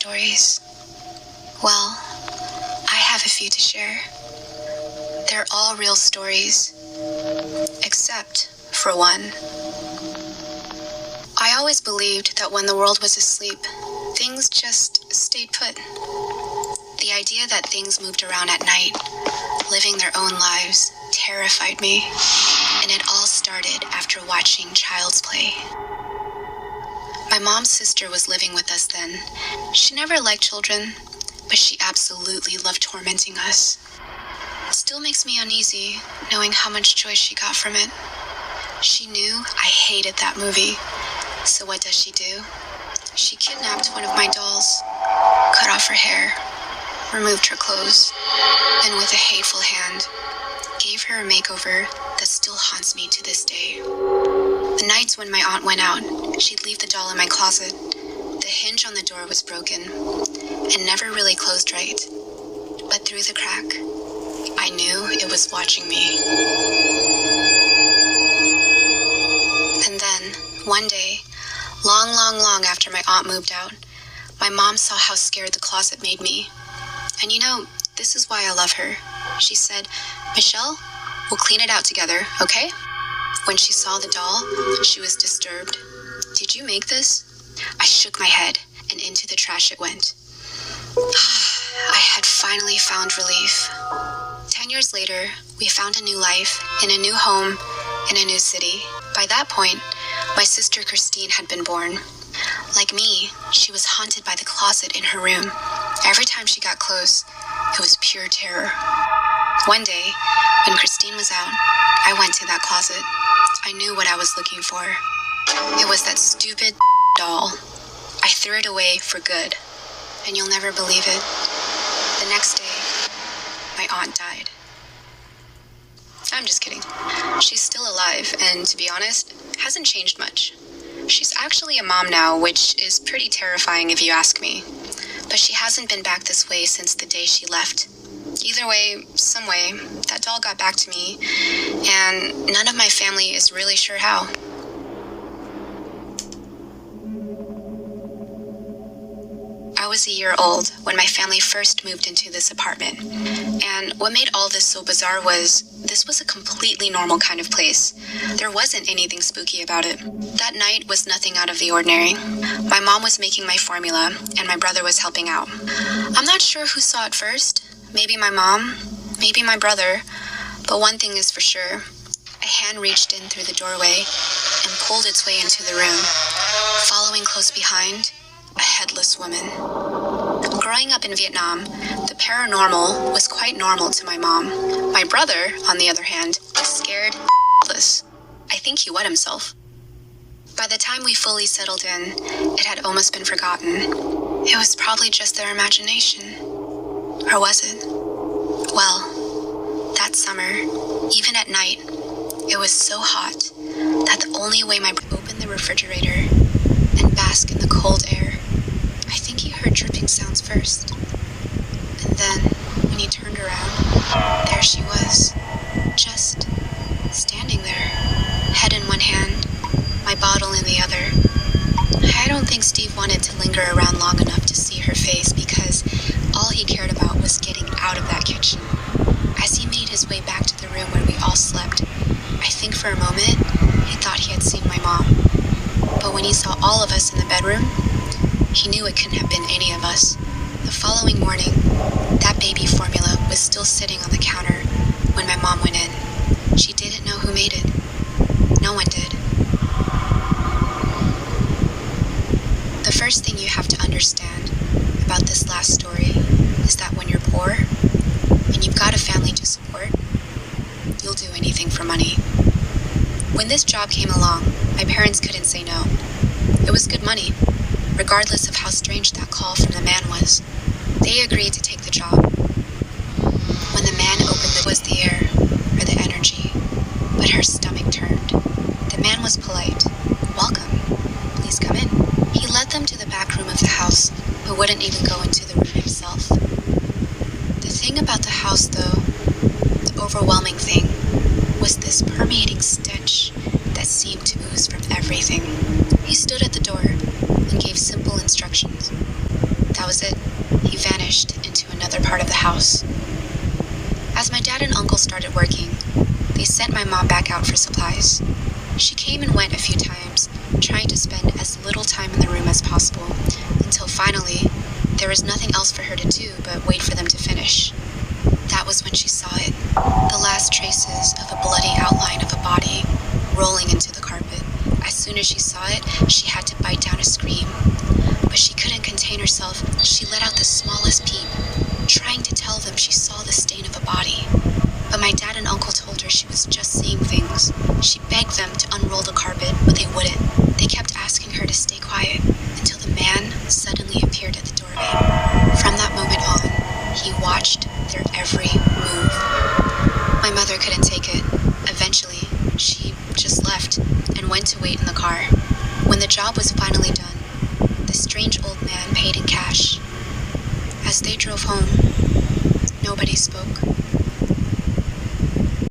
stories? Well, I have a few to share. They're all real stories, except for one. I always believed that when the world was asleep, things just stayed put. The idea that things moved around at night, living their own lives, terrified me, and it all started after watching Child's Play. My mom's sister was living with us then. She never liked children, but she absolutely loved tormenting us. It still makes me uneasy knowing how much joy she got from it. She knew I hated that movie, so what does she do? She kidnapped one of my dolls, cut off her hair, removed her clothes, and with a hateful hand, gave her a makeover that still haunts me to this day. The nights when my aunt went out, she'd leave the doll in my closet. The hinge on the door was broken and never really closed right. But through the crack, I knew it was watching me. And then, one day, long after my aunt moved out, my mom saw how scared the closet made me. And you know, this is why I love her. She said, "Michelle, we'll clean it out together, okay?" When she saw the doll, she was disturbed. "Did you make this?" I shook my head, and into the trash it went. I had finally found relief. 10 years later, we found a new life, in a new home, in a new city. By that point, my sister Christine had been born. Like me, she was haunted by the closet in her room. Every time she got close, it was pure terror. One day, when Christine was out, I went to that closet. I knew what I was looking for. It was that stupid doll. I threw it away for good, and you'll never believe it. The next day, my aunt died. I'm just kidding. She's still alive, and to be honest, hasn't changed much. She's actually a mom now, which is pretty terrifying if you ask me. But she hasn't been back this way since the day she left. Either way, some way, that doll got back to me, and none of my family is really sure how. I was a year old when my family first moved into this apartment, and what made all this so bizarre was this was a completely normal kind of place. There wasn't anything spooky about it. That night was nothing out of the ordinary. My mom was making my formula, and my brother was helping out. I'm not sure who saw it first. Maybe my mom, maybe my brother, but one thing is for sure. A hand reached in through the doorway and pulled its way into the room. Following close behind, a headless woman. Growing up in Vietnam, the paranormal was quite normal to my mom. My brother, on the other hand, was scared shitless. I think he wet himself. By the time we fully settled in, it had almost been forgotten. It was probably just their imagination. Or was it? Well, that summer, even at night, it was so hot that the only way my brother opened the refrigerator and bask in the cold air, I think he heard dripping sounds first. And then, when he turned around, there she was, just standing there, head in one hand, my bottle in the other. I don't think Steve wanted to linger around long enough to see her face because all he cared about was getting out of that kitchen. As he made his way back to the room where we all slept, I think for a moment, he thought he had seen my mom. But when he saw all of us in the bedroom, he knew it couldn't have been any of us. The following morning, that baby formula was still sitting on the counter when my mom went in. She didn't know who made it. No one did. The first thing you have to understand about this last story is that when you're poor and you've got a family to support, you'll do anything for money. When this job came along, my parents couldn't say no. It was good money, regardless of how strange that call from the man was. They agreed to take the job. When the man opened it was the air, or the energy, but her stomach turned. The man was polite. "Welcome. Please come in." He led them to the back room of the house, but wouldn't even go into the room himself. The thing about the house, though, the overwhelming thing, was this permeating stench that seemed to ooze from everything. He stood at the door and gave simple instructions. That was As my dad and uncle started working, they sent my mom back out for supplies. She came and went a few times, trying to spend as little time in the room as possible, until finally, there was nothing else for her to do but wait for them to finish. That was when she saw it. The last traces of a bloody outline of a body rolling into the carpet. As soon as she saw it, she had to bite down a scream. But she couldn't contain herself. She let out the smallest peep, trying to tell them she saw the stain of a body. But my dad and uncle told her she was just seeing things. She begged them to unroll the carpet, but they wouldn't. They kept asking her to stay quiet until the man suddenly appeared at the doorway. From that moment on, he watched their every move. My mother couldn't take it. Eventually, she just left and went to wait in the car. When the job was finally done, the strange old man paid in cash. As they drove home, nobody spoke.